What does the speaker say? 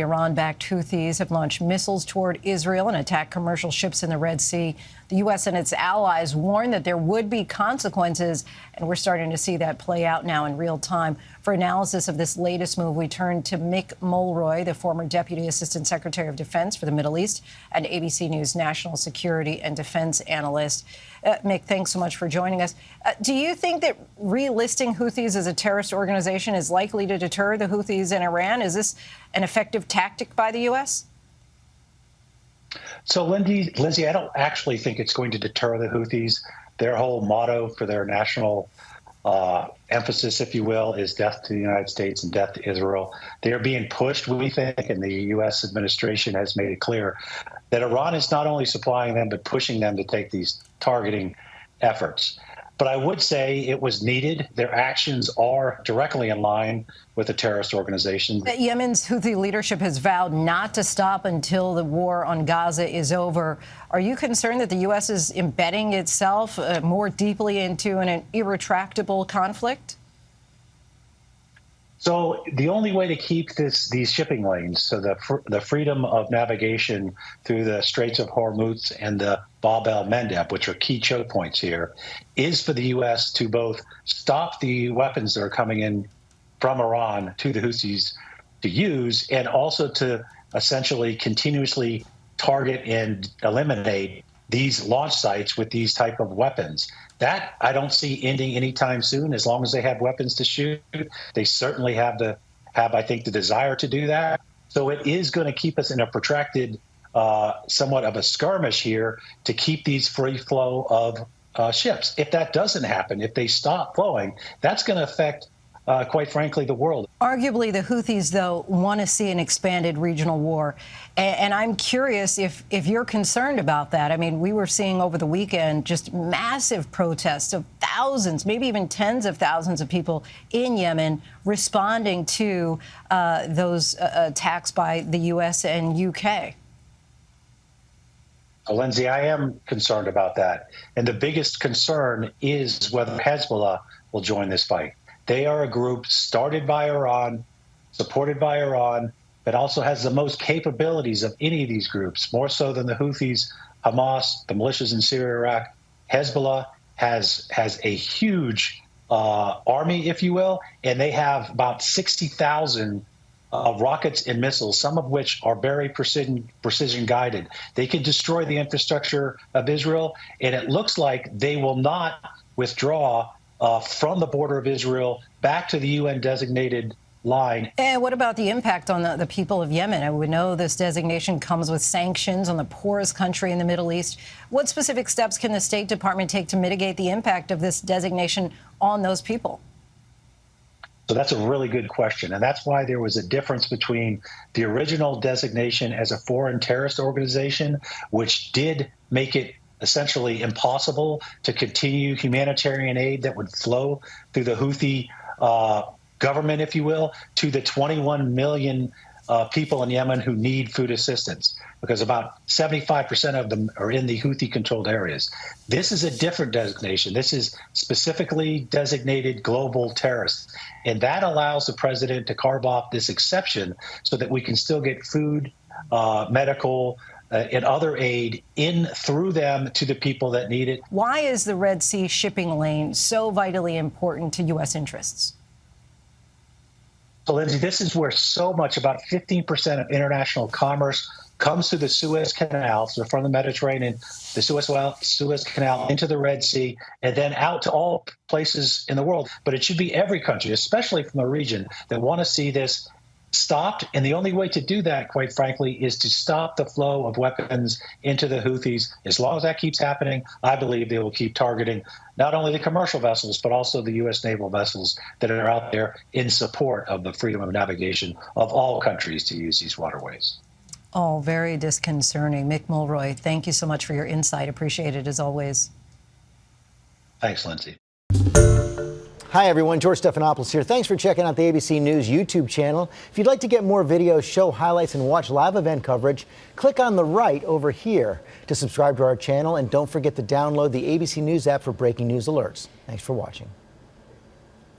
Iran-backed Houthis have launched missiles toward Israel and attacked commercial ships in the Red Sea. The U.S. and its allies warned that there would be consequences, and we're starting to see that play out now in real time. For analysis of this latest move, we turn to Mick Mulroy, the former Deputy Assistant Secretary of Defense for the Middle East and ABC News national security and defense analyst. Mick, thanks so much for joining us. Do you think that relisting Houthis as a terrorist organization is likely to deter the Houthis in Iran? Is this an effective tactic by the U.S.? So, Lindsay, I don't actually think it's going to deter the Houthis. Their whole motto for their national emphasis, if you will, is death to the United States and death to Israel. They are being pushed, we think, and the U.S. administration has made it clear that Iran is not only supplying them, but pushing them to take these targeting efforts. But I would say it was needed. Their actions are directly in line with a terrorist organization. Yemen's Houthi leadership has vowed not to stop until the war on Gaza is over. Are you concerned that the U.S. is embedding itself more deeply into an irretractable conflict? So the only way to keep these shipping lanes, so the freedom of navigation through the Straits of Hormuz and the Bab el-Mandeb, which are key choke points here, is for the U.S. to both stop the weapons that are coming in from Iran to the Houthis to use, and also to essentially continuously target and eliminate these launch sites with these type of weapons. That I don't see ending anytime soon. As long as they have weapons to shoot, they certainly have, I think, the desire to do that. So it is going to keep us in a protracted, somewhat of a skirmish here to keep these free flow of ships. If that doesn't happen, if they stop flowing, that's going to affect, quite frankly, the world. Arguably, the Houthis, though, want to see an expanded regional war. And I'm curious if you're concerned about that. I mean, we were seeing over the weekend just massive protests of thousands, maybe even tens of thousands of people in Yemen responding to those attacks by the U.S. and U.K. Lindsay, I am concerned about that. And the biggest concern is whether Hezbollah will join this fight. They are a group started by Iran, supported by Iran, but also has the most capabilities of any of these groups, more so than the Houthis, Hamas, the militias in Syria, Iraq. Hezbollah has a huge army, if you will, and they have about 60,000 rockets and missiles, some of which are very precision guided. They can destroy the infrastructure of Israel, and it looks like they will not withdraw from the border of Israel back to the UN-designated line. And what about the impact on the people of Yemen? And we know this designation comes with sanctions on the poorest country in the Middle East. What specific steps can the State Department take to mitigate the impact of this designation on those people? So that's a really good question. And that's why there was a difference between the original designation as a foreign terrorist organization, which did make it essentially impossible to continue humanitarian aid that would flow through the Houthi government, if you will, to the 21 million people in Yemen who need food assistance, because about 75% of them are in the Houthi-controlled areas. This is a different designation. This is specifically designated global terrorists. And that allows the president to carve off this exception so that we can still get food, medical, and other aid in through them to the people that need it. Why is the Red Sea shipping lane so vitally important to U.S. interests? So, Lindsay, this is where so much, about 15% of international commerce comes through the Suez Canal, so from the Mediterranean, the Suez Canal into the Red Sea, and then out to all places in the world. But it should be every country, especially from the region, that want to see this stopped. And the only way to do that, quite frankly, is to stop the flow of weapons into the Houthis. As long as that keeps happening, I believe they will keep targeting not only the commercial vessels, but also the U.S. naval vessels that are out there in support of the freedom of navigation of all countries to use these waterways. Oh, very disconcerting. Mick Mulroy, thank you so much for your insight. Appreciate it as always. Thanks, Lindsay. Hi, everyone. George Stephanopoulos here. Thanks for checking out the ABC News YouTube channel. If you'd like to get more videos, show highlights, and watch live event coverage, click on the right over here to subscribe to our channel. And don't forget to download the ABC News app for breaking news alerts. Thanks for watching.